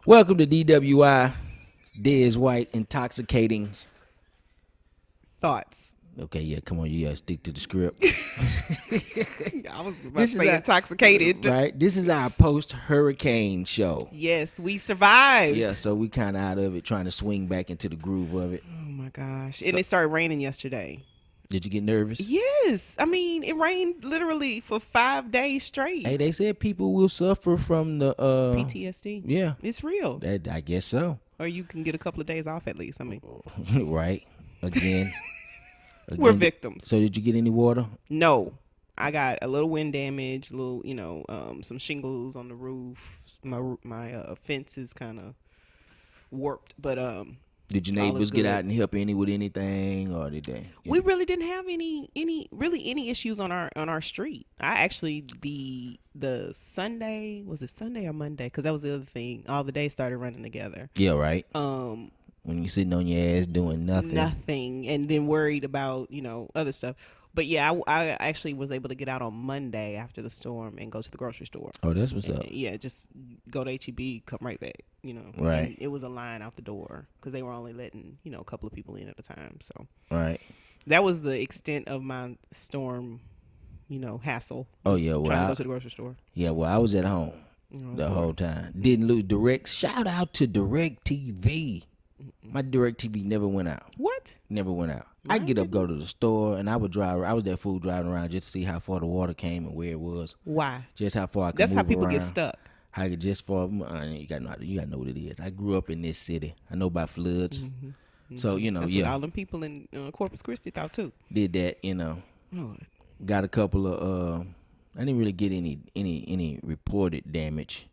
Welcome to DWI, Dez White, Intoxicating Thoughts. Okay, yeah, come on, you gotta stick to the script. I was about to say intoxicated. Right? This is our post-hurricane show. Yes, we survived. Yeah, so we kind of out of it, trying to swing back into the groove of it. Oh, my gosh. And it started raining yesterday. Did you get nervous? Yes. I mean, it rained literally for 5 days straight. Hey, they said people will suffer from the... PTSD. Yeah. It's real. I guess so. Or you can get a couple of days off at least. I mean. Right. Again. We're victims. So did you get any water? No. I got a little wind damage, some shingles on the roof. My fence is kind of warped, but did your neighbors get out and help with anything, or did they? We really didn't have any issues on our street. I actually the Sunday, was it Sunday or Monday? Because that was the other thing. All the days started running together. Yeah, right. When you're sitting on your ass doing nothing, and then worried about other stuff. But yeah, I actually was able to get out on Monday after the storm and go to the grocery store. Oh, that's what's up. Yeah, just go to HEB, come right back. Right. And it was a line out the door because they were only letting a couple of people in at a time. So right. That was the extent of my storm, hassle. Oh yeah, well, trying to go to the grocery store. Yeah, well, I was at home the whole time. Didn't lose direct. Shout out to Direct TV. My Direct TV never went out. What? Never went out. I get up, go to the store, and I would drive. I was that fool driving around just to see how far the water came and where it was. Why? Just how far I could That's move how people around. get stuck. How you just far. You gotta know what it is. I grew up in this city. I know about floods. Mm-hmm. So That's what all them people in Corpus Christi thought too. Did that, Got a couple of. I didn't really get any reported damage.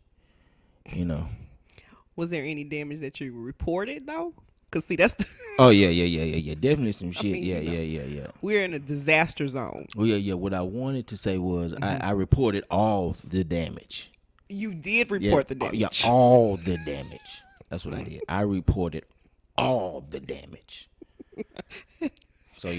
Was there any damage that you reported though? Cause see, that's. Oh yeah. Definitely some shit. Yeah. We're in a disaster zone. Oh yeah. What I wanted to say was I reported all the damage. You did report the damage. Yeah, all the damage. That's what I did. I reported all the damage. So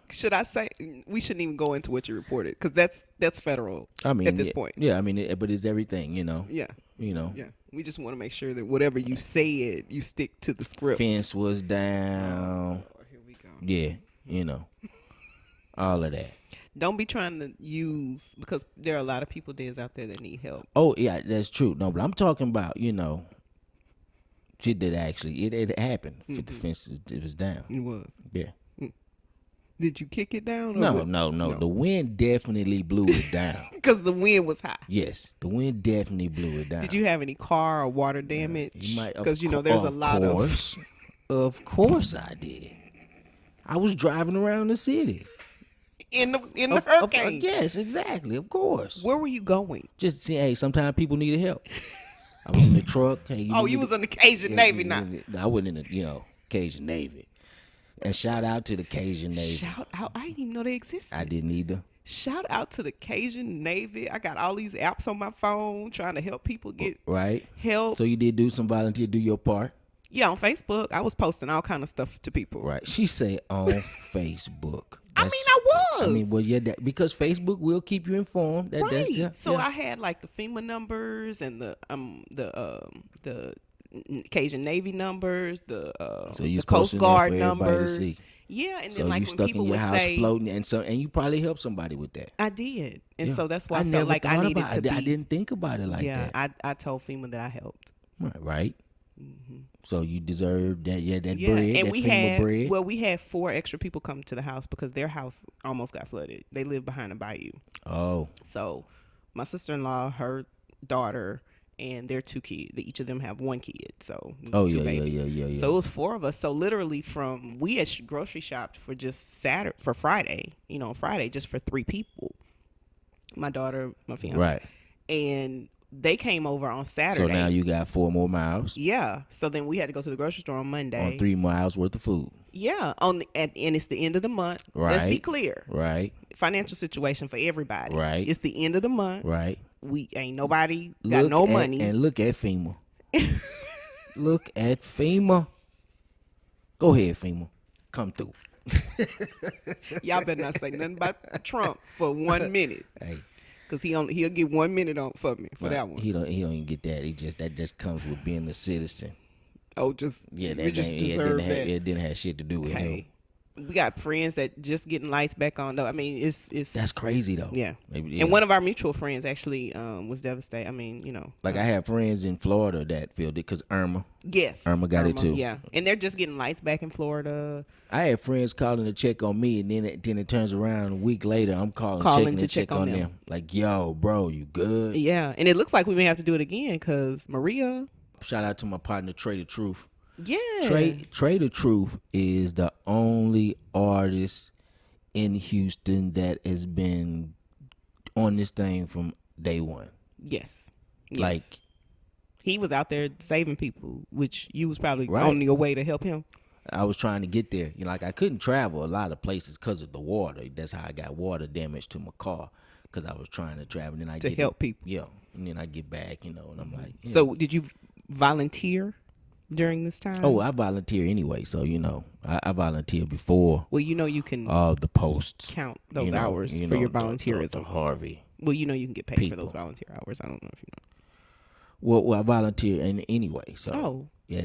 should I say we shouldn't even go into what you reported because that's federal. I mean, at this point. Yeah, I mean, but it's everything. Yeah. Yeah. We just want to make sure that whatever you said, you stick to the script. Fence was down. Oh, here we go. Yeah, all of that. Don't be trying to use because there are a lot of people out there that need help. Oh yeah, that's true. No, but I'm talking about shit that actually it happened. Mm-hmm. The fence it was down. It was. Yeah. Did you kick it down? Or no. The wind definitely blew it down. Because the wind was high. Yes, the wind definitely blew it down. Did you have any car or water damage? Because there's a lot of. Of course I did. I was driving around the city. In the hurricane. Yes, exactly. Of course. Where were you going? Just see, hey, sometimes people needed help. I was in the truck. Hey, you was in the Cajun Navy now. I wasn't in the Cajun Navy. And shout out to the Cajun Navy. Shout out. I didn't even know they existed. I didn't either. Shout out to the Cajun Navy. I got all these apps on my phone trying to help people get help. So you did do some volunteer, do your part? Yeah, on Facebook. I was posting all kind of stuff to people. Right. She say on Facebook. I was. I mean, well, yeah, because Facebook will keep you informed. I had like the FEMA numbers and the Cajun Navy numbers, the Coast Guard numbers. Yeah, and then like when stuck people in your would house say, floating, and you probably helped somebody with that. I did, and so that's why I felt like I needed to be. I didn't think about it like that. Yeah, I told FEMA that I helped. Right. Mm-hmm. So you deserve that. Yeah, that bread. And that FEMA bread. Well, we had 4 extra people come to the house because their house almost got flooded. They live behind a bayou. Oh. So my sister-in-law, her daughter, and their 2 kids. Each of them have 1 kid. So two babies. So it was 4 of us. So literally we had grocery shopped for just Friday. Friday just for 3 people. My daughter, my fiance, right, and they came over on Saturday. So now you got 4 more miles. Yeah. So then we had to go to the grocery store on Monday. On 3 miles worth of food. Yeah. And it's the end of the month. Right. Let's be clear. Right. Financial situation for everybody. Right. It's the end of the month. Right. We ain't nobody got no money. And look at FEMA. Look at FEMA. Go ahead, FEMA. Come through. Y'all better not say nothing about Trump for 1 minute. Hey. Because he'll get 1 minute on for me for that one. He don't even get that. That just comes with being a citizen. Oh, we just deserve that. It didn't have shit to do with him. We got friends that just getting lights back on though. I mean, it's that's crazy though. Yeah. And one of our mutual friends actually was devastated. I mean, like I have friends in Florida that feel it because Irma. Yes. Irma got it too. Yeah, and they're just getting lights back in Florida. I had friends calling to check on me, and then it turns around a week later. I'm calling to check on them. Like, yo, bro, you good? Yeah, and it looks like we may have to do it again because Maria. Shout out to my partner Trey the Truth. Yeah. Trey the Truth is the only artist in Houston that has been on this thing from day one. Yes. Like, he was out there saving people, which you was probably on your way to help him. I was trying to get there. Like, I couldn't travel a lot of places because of the water. That's how I got water damage to my car, because I was trying to travel. And then help people. Yeah. And then I get back, and I'm like. So did you volunteer during this time? Oh, I volunteer anyway, so I volunteer before. Well, you can the posts count those hours for your volunteerism. The Harvey. Well, you can get paid for those volunteer hours. I don't know if you know. Well, I volunteer anyway. So yeah,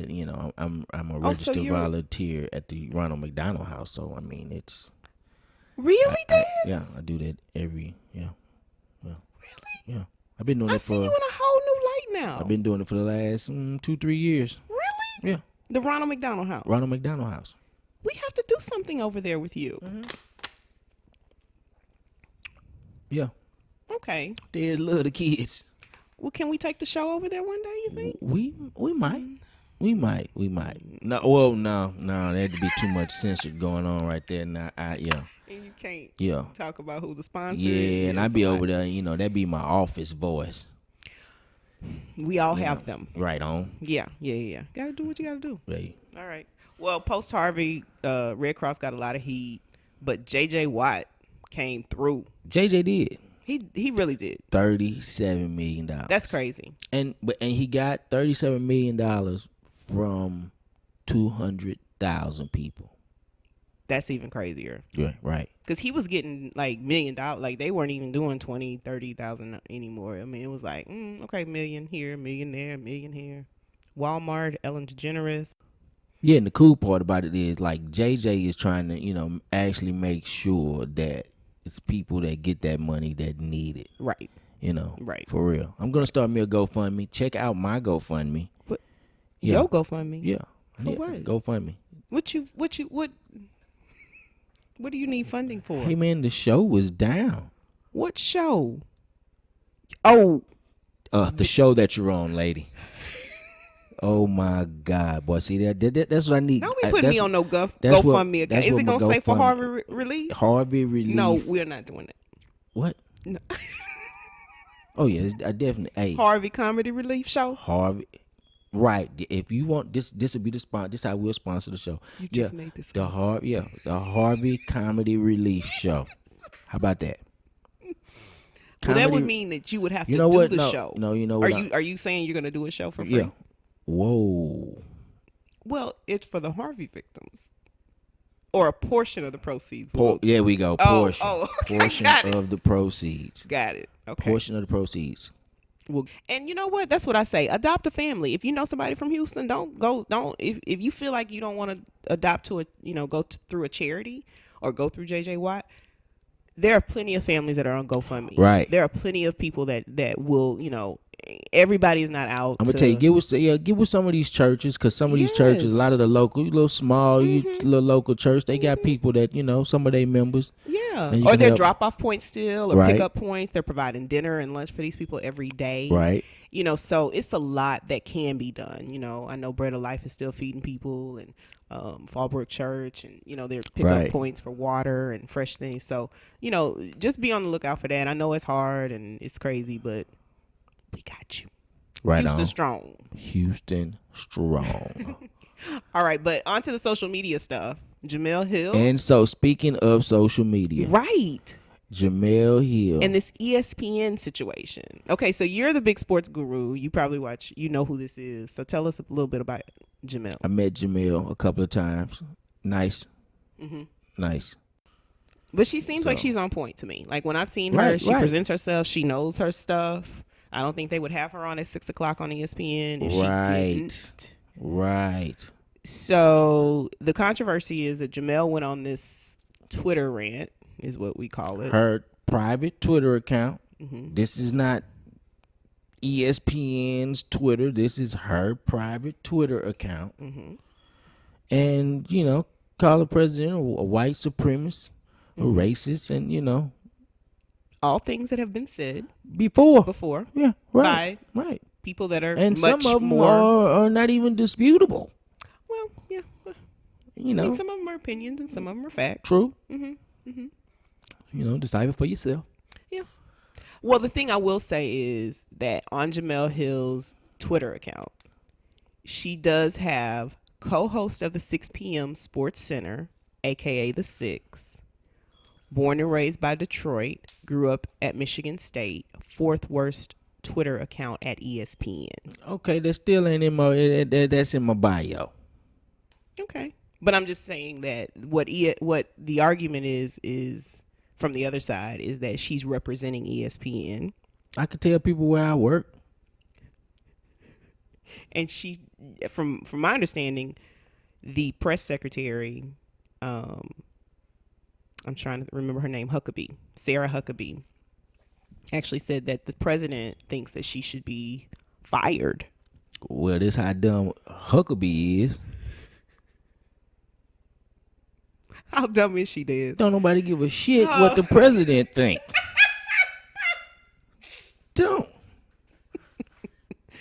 I'm a registered you're... volunteer at the Ronald McDonald House. So I mean, it's really Dad? Yeah, I do that every Really? Yeah. I've been doing it for. I see you in a whole new light now. I've been doing it for the last 2-3 years. Really? Yeah. The Ronald McDonald House. Ronald McDonald House. We have to do something over there with you. Mm-hmm. Yeah. Okay. They love the kids. Well, can we take the show over there one day, you think? We might. We might. No. There'd be too much censored going on right there. Now, And you can't talk about who the sponsor is. Yeah, and I'd be over there, that'd be my office voice. We all have them. Right on. Yeah. Gotta do what you gotta do. Right. All right. Well, post Harvey, Red Cross got a lot of heat, but J.J. Watt came through. JJ did. He really did. $37 million. That's crazy. And he got $37 million from 200,000 people. That's even crazier. Yeah, right. Because he was getting like $1 million. Like they weren't even doing 20, 30,000 anymore. I mean, it was like, okay, $1 million here, $1 million there, $1 million here. Walmart, Ellen DeGeneres. Yeah, and the cool part about it is like JJ is trying to, actually make sure that it's people that get that money that need it. Right. Right. For real. I'm going to start me a GoFundMe. Check out my GoFundMe. What? Yeah. Your GoFundMe? Yeah. For what? GoFundMe. What do you need funding for? Hey, man, the show was down. What show? Oh. The show that you're on, lady. Oh, my God, boy. See, that's what I need. Don't be putting me on no GoFundMe account. Is it going to say for Harvey Relief? Harvey Relief. No, we're not doing that. What? No. Oh, yeah, I definitely. Hey. Harvey Comedy Relief Show? Harvey. Right. If you want this will be the sponsor. This how we'll sponsor the show. You just made this. The Harvey Comedy Relief Show. How about that? Well, that would mean that you would have to do the show. No, you know what? Are you saying you're going to do a show for free? Yeah. Whoa. Well, it's for the Harvey victims. Or a portion of the proceeds. There we go. Portion. Okay, portion of the proceeds. Got it. Okay. Portion of the proceeds. Well, and you know what? That's what I say. Adopt a family. If you know somebody from Houston, if you feel like you don't want to adopt through a charity or go through JJ Watt, there are plenty of families that are on GoFundMe. Right. There are plenty of people that will, everybody is not out. I'm gonna tell you, get with some of these churches, because some of these churches, a lot of the local, little small, little local church, they got people that some of their members. Yeah, or they're drop-off points still, or pick-up points. They're providing dinner and lunch for these people every day. Right. So it's a lot that can be done. I know Bread of Life is still feeding people, and Fallbrook Church, and they're pick-up points for water and fresh things. So just be on the lookout for that. I know it's hard and it's crazy, but we got you. Right. Houston strong. Houston strong. All right, but on to the social media stuff. Jemele Hill. And so, speaking of social media. Right. Jemele Hill. And this ESPN situation. Okay, so you're the big sports guru. You probably watch. You know who this is. So tell us a little bit about Jemele. I met Jemele a couple of times. Nice. Mm-hmm. Nice. But she seems like she's on point to me. Like when I've seen her, she presents herself. She knows her stuff. I don't think they would have her on at 6:00 on ESPN if she didn't. Right. So the controversy is that Jamel went on this Twitter rant, is what we call it. Her private Twitter account. Mm-hmm. This is not ESPN's Twitter. This is her private Twitter account. Mm-hmm. And, you know, call the president a white supremacist, a racist, and, you know. All things that have been said. Before. Yeah, right. By people that are and much some of them more are not even disputable. Well, yeah. You know. I mean, some of them are opinions and some of them are facts. True. Mm-hmm. Mm-hmm. You know, decipher for yourself. Yeah. Well, the thing I will say is that on Jemele Hill's Twitter account, she does have co-host of the 6 p.m. Sports Center, a.k.a. The Six, born and raised by Detroit, grew up at Michigan State, fourth worst Twitter account at ESPN. Okay, that still ain't in my, that's in my bio. Okay. But I'm just saying that what the argument is from the other side is that she's representing ESPN. I could tell people where I work. And she, from my understanding, the press secretary, I'm trying to remember her name, Sarah Huckabee, actually said that the president thinks that she should be fired. Well, this how dumb Huckabee is. How dumb is she, Des? Don't nobody give a shit what the president think. Don't.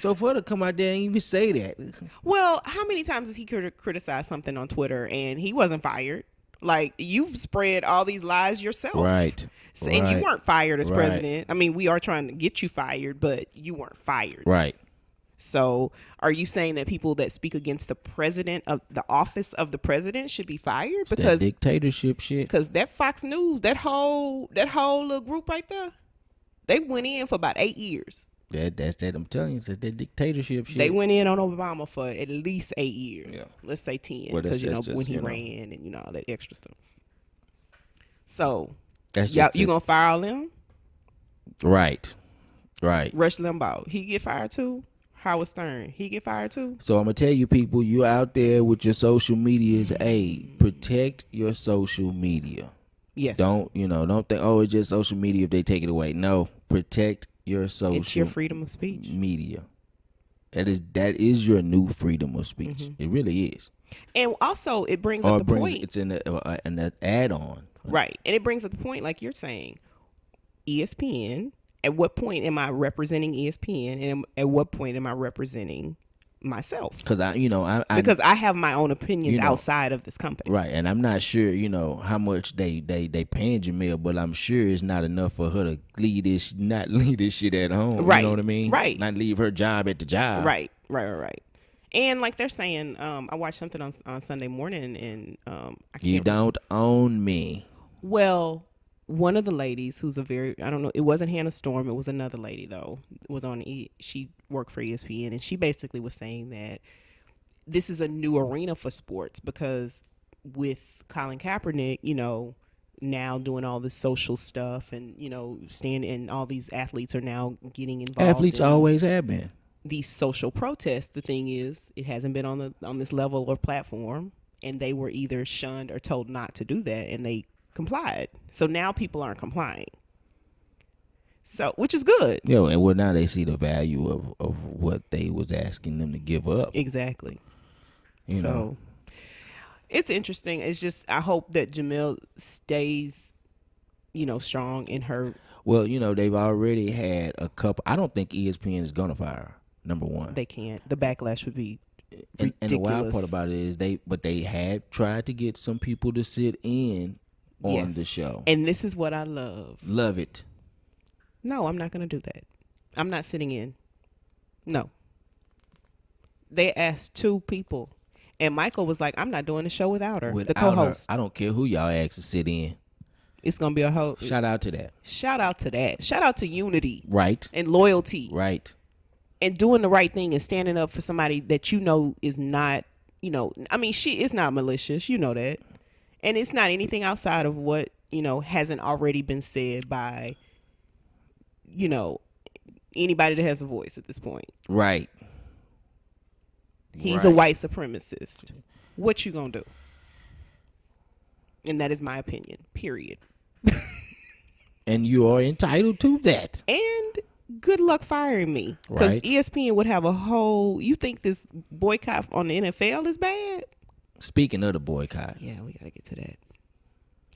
So for her to come out there and even say that. Well, how many times has he criticized something on Twitter and he wasn't fired? Like, you've spread all these lies yourself. Right. And you weren't fired as president. I mean, we are trying to get you fired, but you weren't fired. Right. So are you saying that people that speak against the president of the office of the president should be fired? Because that dictatorship shit. Because that Fox News, that whole little group right there, they went in for about 8 years. That's that. I'm telling you, it's that dictatorship shit. They went in on Obama for at least 8 years. Yeah. Let's say 10, because when he ran and all that extra stuff. So that's you gonna fire all them? Right. Rush Limbaugh, he get fired too. Howard Stern, he get fired too. So I'm gonna tell you, people, you out there with your social medias, protect your social media. Yes. Don't think, it's just social media if they take it away. No, protect your social. It's your freedom of speech. Media. That is your new freedom of speech. Mm-hmm. It really is. And also, it brings up the point. It's an add-on. Right, and it brings up the point, like you're saying, ESPN. At what point am I representing ESPN, and at what point am I representing myself? Because because I have my own opinions outside of this company. Right, and I'm not sure, how much they paying Jamel, but I'm sure it's not enough for her to not leave this shit at home. Right. You know what I mean? Right. Not leave her job at the job. Right. And like they're saying, I watched something on Sunday morning, and you don't own me. Well, one of the ladies who's I don't know, it wasn't Hannah Storm, it was another lady though. It was she worked for ESPN, and she basically was saying that this is a new arena for sports because with Colin Kaepernick, now doing all this social stuff and, and all these athletes are now getting involved. Athletes always have been. These social protests. The thing is, it hasn't been on this level or platform, and they were either shunned or told not to do that, and they complied. So now people aren't complying. So, which is good. And now they see the value of what they was asking them to give up. Exactly. So it's interesting. It's just, I hope that Jamel stays, strong in her. Well, they've already had a couple. I don't think ESPN is gonna fire her, number one. They can't. The backlash would be ridiculous. And the wild part about it is they had tried to get some people to sit in on the show. And this is what I love. Love it. No, I'm not going to do that. I'm not sitting in. No. They asked 2 people. And Michael was like, I'm not doing the show without her. The co-host. I don't care who y'all ask to sit in. It's going to be a host. Shout out to that. Shout out to unity. Right. And loyalty. Right. And doing the right thing and standing up for somebody that is not, she is not malicious. You know that. And it's not anything outside of what hasn't already been said by, anybody that has a voice at this point. Right. He's a white supremacist. What you gonna do? And that is my opinion, period. And you are entitled to that. And good luck firing me. Because ESPN would have a whole... You think this boycott on the NFL is bad? Speaking of the boycott. Yeah, we got to get to that.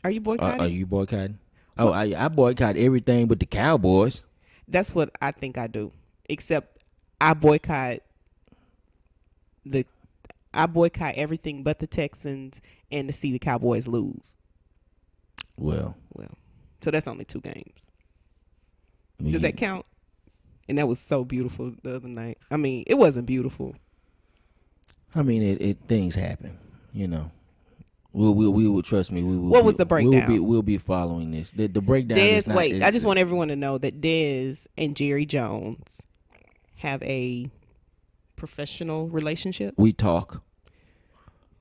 Are you boycotting? Are you boycotting? Oh, I boycott everything but the Cowboys. That's what I think I do. Except I boycott everything but the Texans and to see the Cowboys lose. Well. So that's only 2 games. Does that count? And that was so beautiful the other night. I mean, it wasn't beautiful. I mean, it things happen, We will trust me. We will. What was the breakdown? We'll be following this. The breakdown. I just want everyone to know that Dez and Jerry Jones have a professional relationship. We talk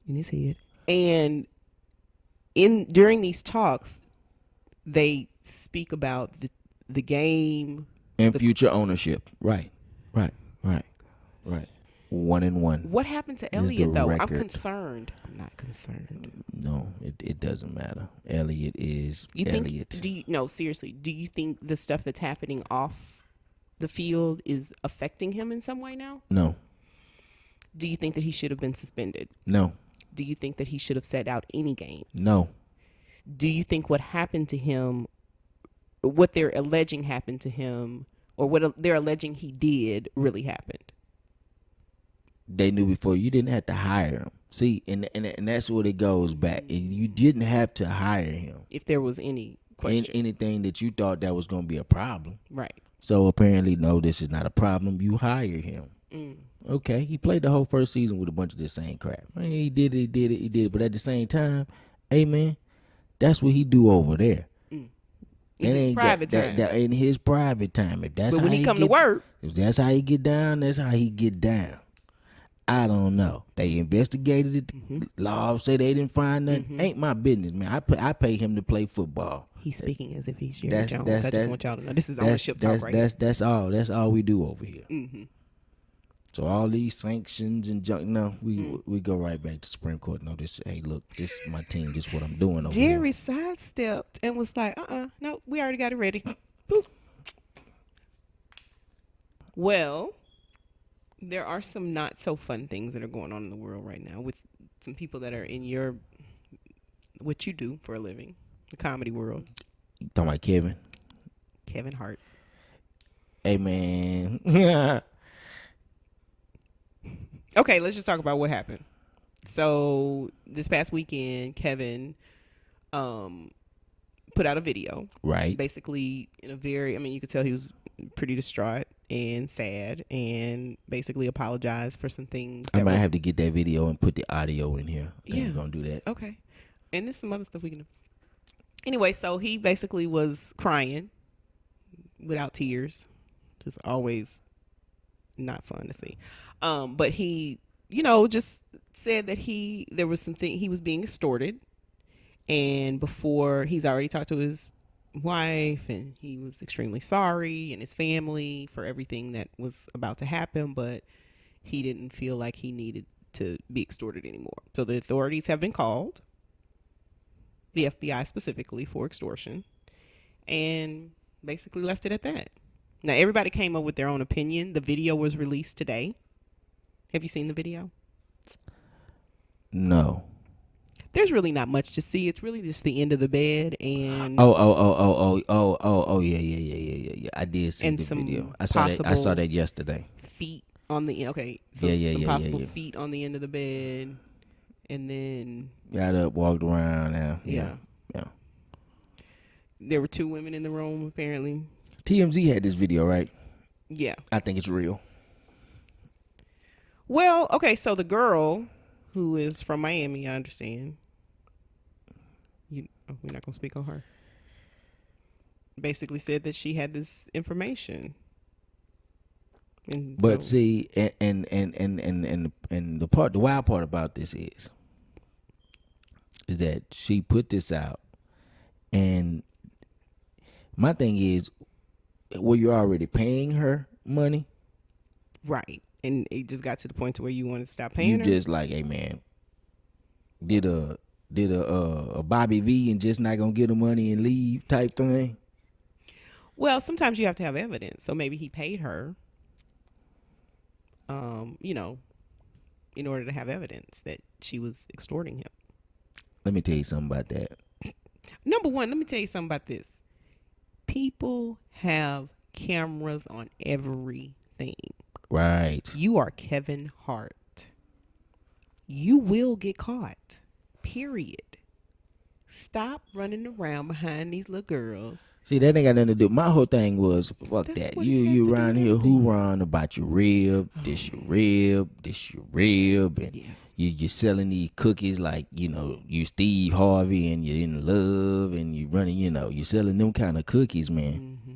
in his head, and during these talks, they speak about the game and future ownership. Right. 1-1. What happened to Elliott, though? Record. I'm concerned. I'm not concerned. No, it doesn't matter. Elliott is Elliott. Seriously, do you think the stuff that's happening off the field is affecting him in some way now? No. Do you think that he should have been suspended? No. Do you think that he should have sat out any games? No. Do you think what happened to him, what they're alleging happened to him, or what they're alleging he did really happened? They knew before. You didn't have to hire him. See, and that's what it goes back. You didn't have to hire him. If there was any question. Anything that you thought that was going to be a problem. Right. So apparently, no, this is not a problem. You hire him. Okay, he played the whole first season with a bunch of the same crap. I mean, he did it. But at the same time, hey, man, that's what he do over there. In his private time. In his private time. If that's but when how he come to work. If that's how he get down, that's how he get down. I don't know. They investigated it. Law said they didn't find nothing. Ain't my business, man. I pay him to play football. He's speaking as if he's Jerry Jones. I just want y'all to know. This is ownership talk right here. That's all we do over here. So all these sanctions and junk, no, we go right back to Supreme Court. No, this is my team. This is what I'm doing over here. Jerry sidestepped and was like, no, we already got it ready. Boop. Well, there are some not so fun things that are going on in the world right now with some people that are in what you do for a living, the comedy world. You talking about Kevin? Kevin Hart. Hey, man. Okay, let's just talk about what happened. So this past weekend, Kevin put out a video. Right. Basically in a you could tell he was pretty distraught and sad and basically apologized for some things. I might have to get that video and put the audio in here. I think we're going to do that. Okay. And there's some other stuff we can do. Anyway, so he basically was crying without tears. Just always not fun to see. But he, just said that there was something, he was being extorted. And before, he's already talked to his wife and he was extremely sorry and his family for everything that was about to happen, but he didn't feel like he needed to be extorted anymore. So the authorities have been called, the FBI specifically, for extortion, and basically left it at that. Now, everybody came up with their own opinion. The video was released today. Have you seen the video? No. There's really not much to see. It's really just the end of the bed and yeah. I did see the video. I saw that yesterday. Feet on the okay. So some possible feet on the end of the bed, and then got up, walked around. Yeah. There were 2 women in the room apparently. TMZ had this video, right? Yeah. I think it's real. Well, okay, so the girl who is from Miami, I understand. We're not going to speak on her. Basically said that she had this information. And but see, and the wild part about this is that she put this out And my thing is, were you already paying her money? Right. And it just got to the point to where you wanted to stop paying her? You just like, hey, man, did a Bobby V and just not going to get the money and leave type thing? Well, sometimes you have to have evidence. So maybe he paid her, in order to have evidence that she was extorting him. Let me tell you something about that. Number one, let me tell you something about this. People have cameras on everything. Right. You are Kevin Hart. You will get caught. Period. Stop running around behind these little girls. See, that ain't got nothing to do. My whole thing was, fuck that. You around here hoorahing about your rib, this your rib, this your rib, and you're selling these cookies like, you Steve Harvey and you're in love and you running, you're selling them kind of cookies, man. Mm-hmm.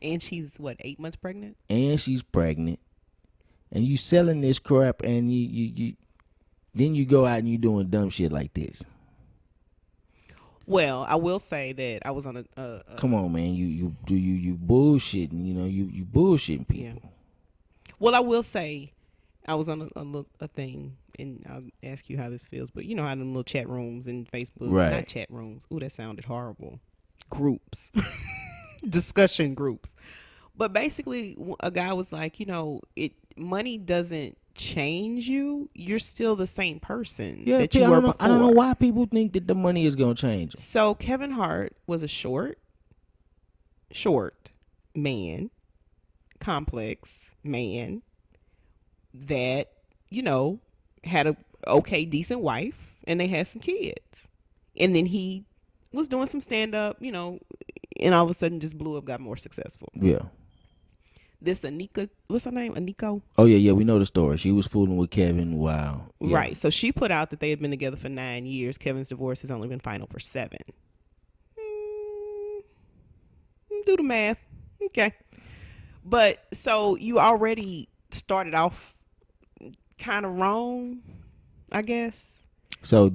And she's, 8 months pregnant? And she's pregnant. And you selling this crap and you then you go out and you doing dumb shit like this. Well, I will say that I was on a come on, man, you bullshitting, you bullshitting people. Yeah. Well, I will say I was on a thing, and I'll ask you how this feels, but you know how them little chat rooms and Facebook, right? Not chat rooms. Ooh, that sounded horrible. Groups, discussion groups. But basically, a guy was like, money doesn't change you. You're still the same person that you were before. I don't know why people think that the money is gonna change. So Kevin Hart was a short man, complex man that had a decent wife, and they had some kids, and then he was doing some stand up, and all of a sudden just blew up, got more successful. Yeah. This Anika, what's her name? Aniko? Oh, yeah, we know the story. She was fooling with Kevin. Wow. Yeah. Right. So she put out that they had been together for 9 years. Kevin's divorce has only been final for 7. Do the math. Okay. But so you already started off kind of wrong, I guess. So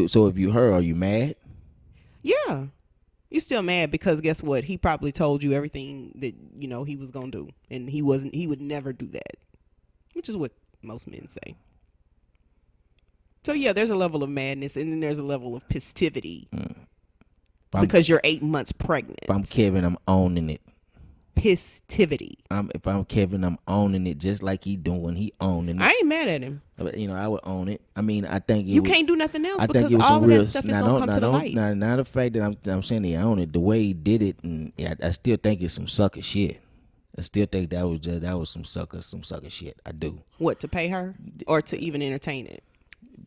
so if you her, are you mad? Yeah. You're still mad because guess what? He probably told you everything that, he was going to do. And he would never do that. Which is what most men say. So yeah, there's a level of madness, and then there's a level of festivity. Because you're 8 months pregnant. If I'm Kevin, I'm owning it. Festivity. If I'm Kevin, I'm owning it just like he doing. He owning it. I ain't mad at him. I would own it. I mean, I think you can't do nothing else because all of that stuff is gonna come to the light. Not the fact that I'm saying he own it. The way he did it, and I still think it's some sucker shit. I still think that was some sucker shit. I do. What, to pay her or to even entertain it?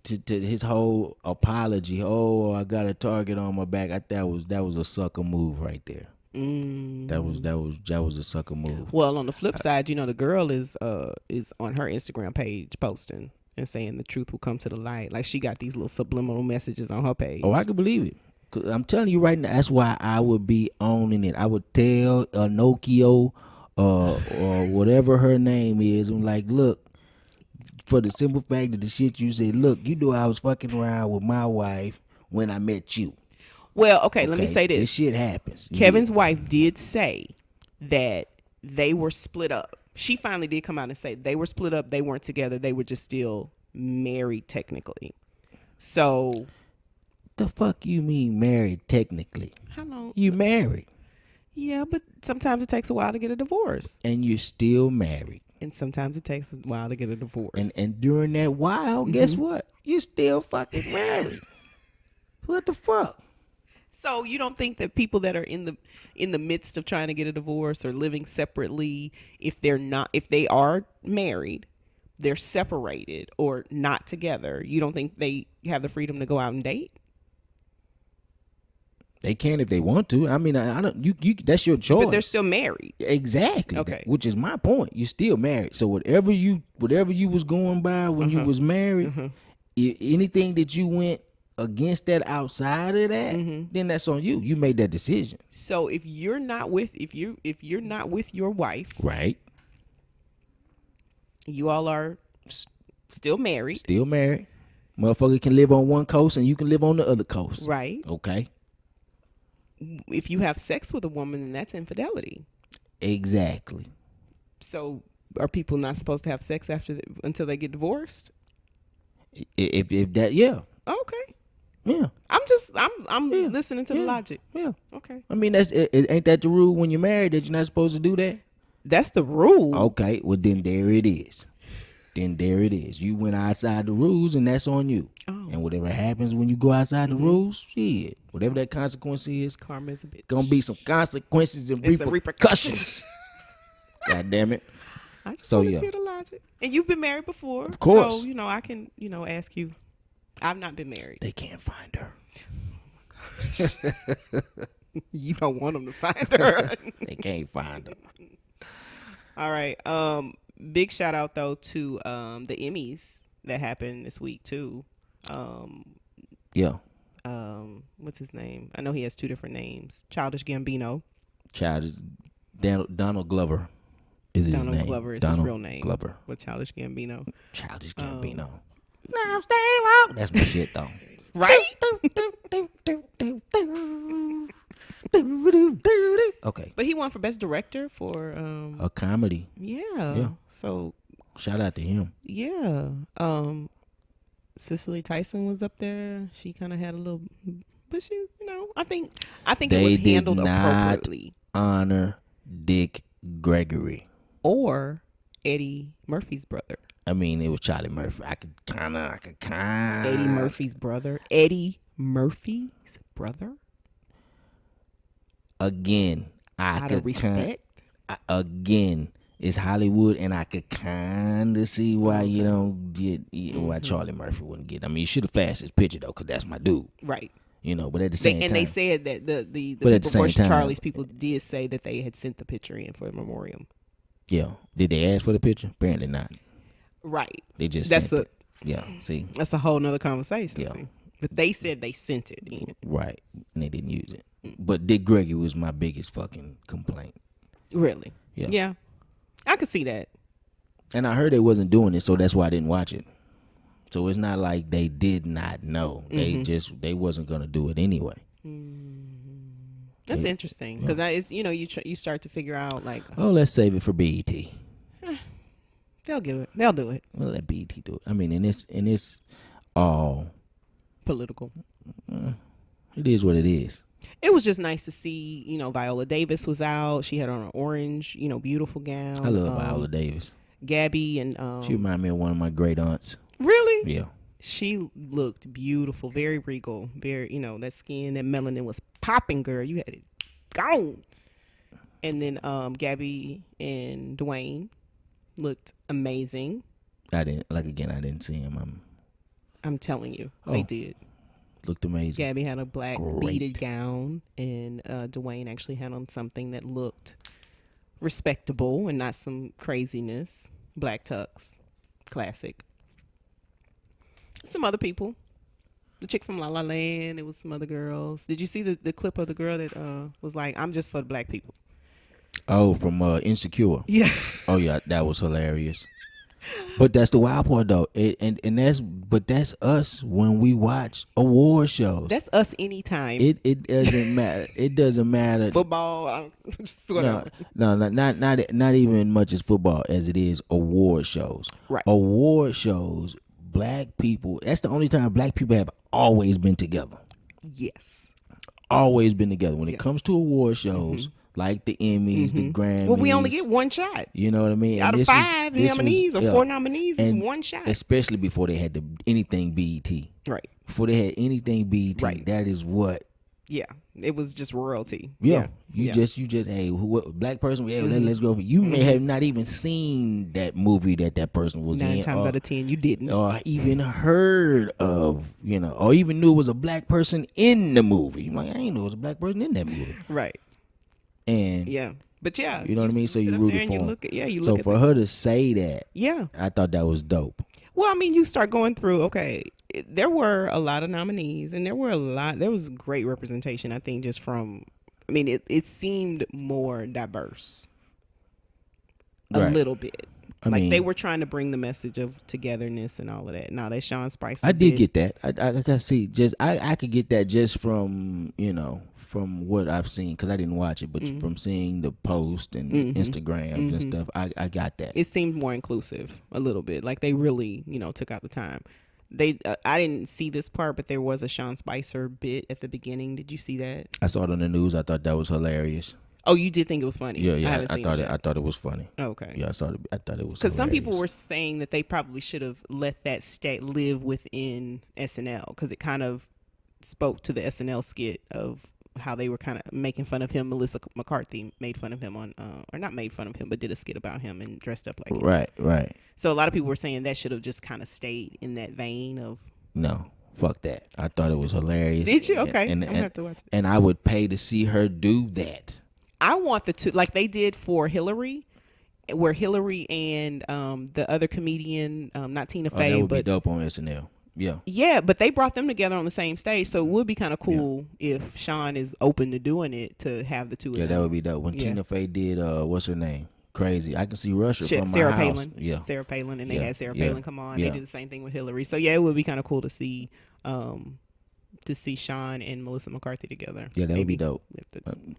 To his whole apology. Oh, I got a target on my back. That was a sucker move right there. That was a sucker move. Well, on the flip side, the girl is on her Instagram page posting and saying the truth will come to the light. Like she got these little subliminal messages on her page. Oh, I can believe it. 'Cause I'm telling you right now, that's why I would be owning it. I would tell Nokia or whatever her name is, I'm like, look, for the simple fact that the shit you said, look, I was fucking around with my wife when I met you. Well, okay, let me say this. This shit happens. Kevin's wife did say that they were split up. She finally did come out and say they were split up. They weren't together. They were just still married technically. So. The fuck you mean married technically? How long? You married. Yeah, but sometimes it takes a while to get a divorce. And you're still married. And sometimes it takes a while to get a divorce. And during that while, guess what? You're still fucking married. What the fuck? So you don't think that people that are in the midst of trying to get a divorce or living separately, if they are married, they're separated or not together, you don't think they have the freedom to go out and date? They can if they want to. I mean, I don't. You that's your choice. But they're still married. Exactly. Okay. Which is my point. You're still married. So whatever you was going by when you was married, anything that you went against that outside of that, then that's on you. You made that decision. So if you're not with your wife, right? You all are still married. Still married. Motherfucker can live on one coast and you can live on the other coast. Right. Okay. if you have sex with a woman, then that's infidelity. Exactly. So are people not supposed to have sex until they get divorced? If that, yeah. Okay. Yeah. I'm listening to the logic. Yeah. Okay. I mean, ain't that the rule when you're married that you're not supposed to do that? That's the rule. Okay. Well, then there it is. You went outside the rules, and that's on you. Oh. And whatever happens when you go outside the rules, shit. Whatever that consequence is, karma is a bitch. Gonna be some consequences and repercussions. God damn it. I just want to hear the logic. And you've been married before. Of course. So, I can, ask you. I've not been married. They can't find her. Oh my gosh. You don't want them to find her. They can't find her. All right. Big shout out though to the Emmys that happened this week too. Yeah. What's his name? I know he has two different names. Childish Gambino. Donald Glover is his name. Donald Glover is his real name. Glover. With Childish Gambino. Childish Gambino. Now stay out. That's my shit though. Right? Okay. But he won for Best Director for a comedy. Yeah. So shout out to him. Yeah. Cicely Tyson was up there. She kind of had a little, but she, I think it was handled appropriately. Honor Dick Gregory or Eddie Murphy's brother. I mean, it was Charlie Murphy. I could kind of. Eddie Murphy's brother. Eddie Murphy's brother. Again, out of respect. Again, it's Hollywood, and I could kind of see why you don't get why Charlie Murphy wouldn't get. I mean, you should have flashed his picture though, because that's my dude. Right. But at the same time, and they said that the people for Charlie's people did say that they had sent the picture in for the memoriam. Yeah. Did they ask for the picture? Apparently not. Right. They just sent it. Yeah. See. That's a whole nother conversation. Yeah. See? But they said they sent it in. Right. And they didn't use it. But Dick Gregory was my biggest fucking complaint. Really? Yeah. Yeah. I could see that. And I heard they wasn't doing it, so that's why I didn't watch it. So it's not like they did not know. They wasn't gonna do it anyway. That's interesting because it's you start to figure out like, let's save it for BET. They'll do it. They'll do it. Well, let BET do it. I mean, and it's all political. It is what it is. It was just nice to see, Viola Davis was out. She had on an orange, beautiful gown. I love Viola Davis. Gabby and she reminded me of one of my great aunts. Really? Yeah. She looked beautiful, very regal, very, that skin, that melanin was popping, girl. You had it gone. And then Gabby and Dwayne looked amazing. I didn't see him. I'm telling you, they did. Looked amazing. Gabby had a black beaded gown, and Dwayne actually had on something that looked respectable and not some craziness. Black tux, classic. Some other people. The chick from La La Land. It was some other girls. Did you see the clip of the girl that was like, "I'm just for the black people"? Oh, from Insecure. Yeah. Oh yeah, that was hilarious. But that's the wild part though, that's us when we watch award shows. That's us anytime. It doesn't matter. It doesn't matter. Football, no, not even much as football as it is award shows. Right. Award shows, black people. That's the only time black people have always been together. Yes. Always been together. When it comes to award shows. Like the Emmys, the Grammys. Well, we only get one shot. You know what I mean? Out of 5 nominees or 4 nominees is one shot. Especially before they had anything BET. Right. Before they had anything BET, right. That is what. Yeah, it was just royalty. Yeah. You just hey, black person, let's go. You may have not even seen that movie that person was 9 in. 9 times out of 10, you didn't. Or even heard of, or even knew it was a black person in the movie. I'm like, I ain't know it was a black person in that movie. Right. And yeah, but yeah, you know what I mean. So you rooted for him. So for her to say that, yeah, I thought that was dope. Well, I mean, you start going through. Okay, there were a lot of nominees, and there was great representation. I think just from, I mean, it seemed more diverse, a little bit. I mean, they were trying to bring the message of togetherness and all of that. Now that Sean Spicer, I did get that. I can see I could get that just from from what I've seen, because I didn't watch it, but from seeing the post and Instagrams and stuff, I got that. It seemed more inclusive a little bit. Like they really, took out the time. I didn't see this part, but there was a Sean Spicer bit at the beginning. Did you see that? I saw it on the news. I thought that was hilarious. Oh, you did think it was funny? Yeah. I thought it was funny. Okay. Yeah, I thought it was because some people were saying that they probably should have let that live within SNL, because it kind of spoke to the SNL skit of how they were kind of making fun of him. Melissa McCarthy made fun of him or not made fun of him, but did a skit about him and dressed up like him. Right. So a lot of people were saying that should have just kind of stayed in that vein of. No, fuck that. I thought it was hilarious. Did you? Okay, I'm gonna have to watch it. And I would pay to see her do that. I want the two, like they did for Hillary, where Hillary and the other comedian, not Tina Fey, that would be dope on SNL. Yeah, but they brought them together on the same stage, so it would be kind of cool if Sean is open to doing it, to have the two of them. Yeah, that would be dope. When Tina Fey did, what's her name? Crazy. I can see Russia from Sarah my house. Palin. Yeah, Sarah Palin, and they had Sarah Palin come on. Yeah. They did the same thing with Hillary. So yeah, it would be kind of cool to see Sean and Melissa McCarthy together. Yeah, that would be dope.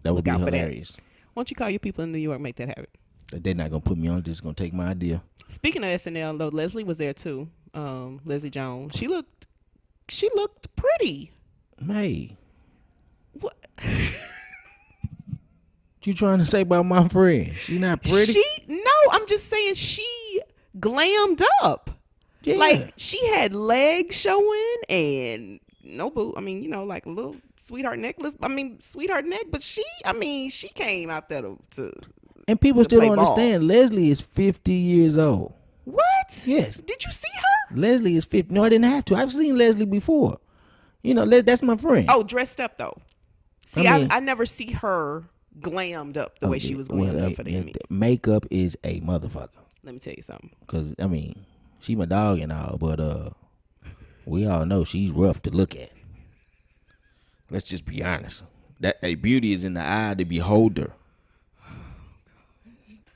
That would be hilarious. Why don't you call your people in New York, make that happen? They're not gonna put me on. They're just gonna take my idea. Speaking of SNL, though, Leslie was there too. Leslie Jones. She looked pretty. Hey, what you trying to say about my friend? She not pretty? No, I'm just saying she glammed up. Yeah. Like she had legs showing and no boot. I mean, like a little sweetheart necklace. I mean, sweetheart neck. But she came out there to and people still don't understand. Leslie is 50 years old. What? Yes. Did you see her? Leslie is 50. No, I didn't have to. I've seen Leslie before. That's my friend. Oh, dressed up though. See, I never see her glammed up the way she was glammed up for the Emmys. Makeup is a motherfucker. Let me tell you something. Because, she my dog and all, but we all know she's rough to look at. Let's just be honest. That a beauty is in the eye of the beholder.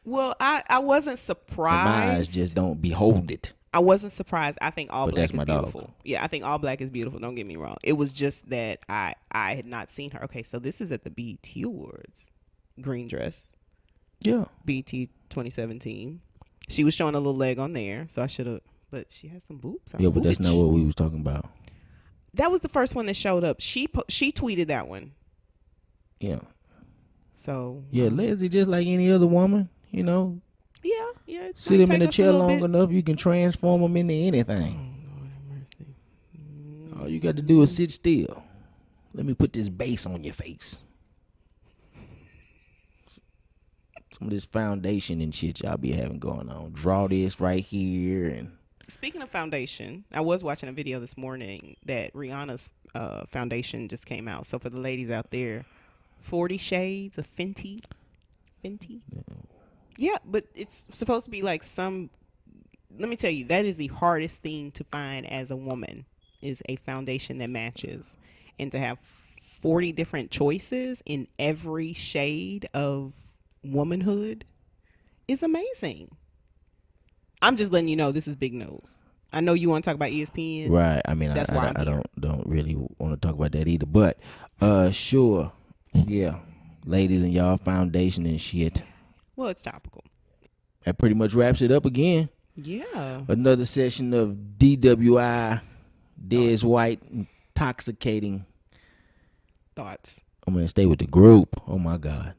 Well, I wasn't surprised. My eyes just don't behold it. I wasn't surprised. I think all black is beautiful. Dog. Yeah, I think all black is beautiful. Don't get me wrong. It was just that I had not seen her. Okay, so this is at the BET Awards. Green dress. Yeah. BET 2017. She was showing a little leg on there, so I should have. But she has some boobs. Yeah, but that's not what we was talking about. That was the first one that showed up. She tweeted that one. Yeah. So. Yeah, Leslie just like any other woman, Yeah. Sit him in a chair long enough, you can transform him into anything. Oh, Lord have mercy. All you got to do is sit still. Let me put this base on your face. Some of this foundation and shit y'all be having going on. Draw this right here. And speaking of foundation, I was watching a video this morning that Rihanna's foundation just came out. So for the ladies out there, 40 Shades of Fenty. Yeah, but it's supposed to be like let me tell you, that is the hardest thing to find as a woman, is a foundation that matches. And to have 40 different choices in every shade of womanhood is amazing. I'm just letting you know this is big news. I know you want to talk about ESPN. Right. That's why I don't really want to talk about that either. But sure. Yeah. Ladies and y'all foundation and shit. Well, it's topical. That pretty much wraps it up again. Yeah. Another session of DWI, Des White, intoxicating thoughts. I'm going to stay with the group. Oh, my God.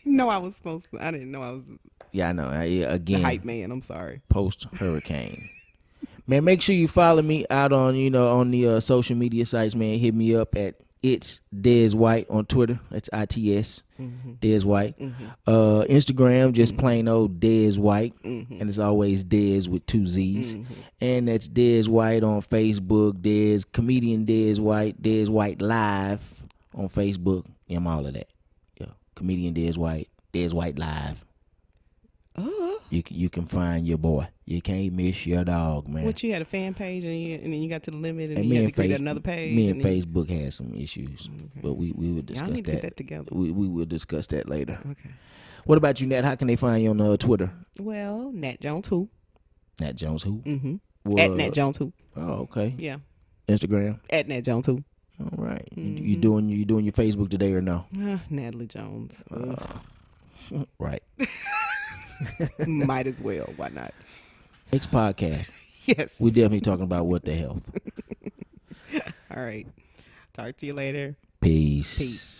No, I was supposed to. I didn't know I was. Yeah, I know. Again. The hype man. I'm sorry. Post-hurricane. Man, make sure you follow me out on, on the social media sites, man. Hit me up at It's Des White on Twitter. That's ITS, Des White. Instagram, just plain old Des White. And it's always Des with 2 Z's. And that's Des White on Facebook. Comedian Des White Live on Facebook. Yeah, I'm all of that. Yeah, comedian Des White Live. You can find your boy. You can't miss your dog, man. What, you had a fan page and then you got to the limit and you had to create another page? Me and Facebook had some issues, but we would discuss that. Put that together. We will discuss that later. Okay. What about you, Nat? How can they find you on Twitter? Well, Nat Jones who? Nat Jones who? At Nat Jones who? Oh, okay. Yeah. Instagram? At Nat Jones who? All right. You doing your Facebook today or no? Natalie Jones. Right. Might as well. Why not? Next podcast. Yes. We're definitely talking about what the health. All right. Talk to you later. Peace.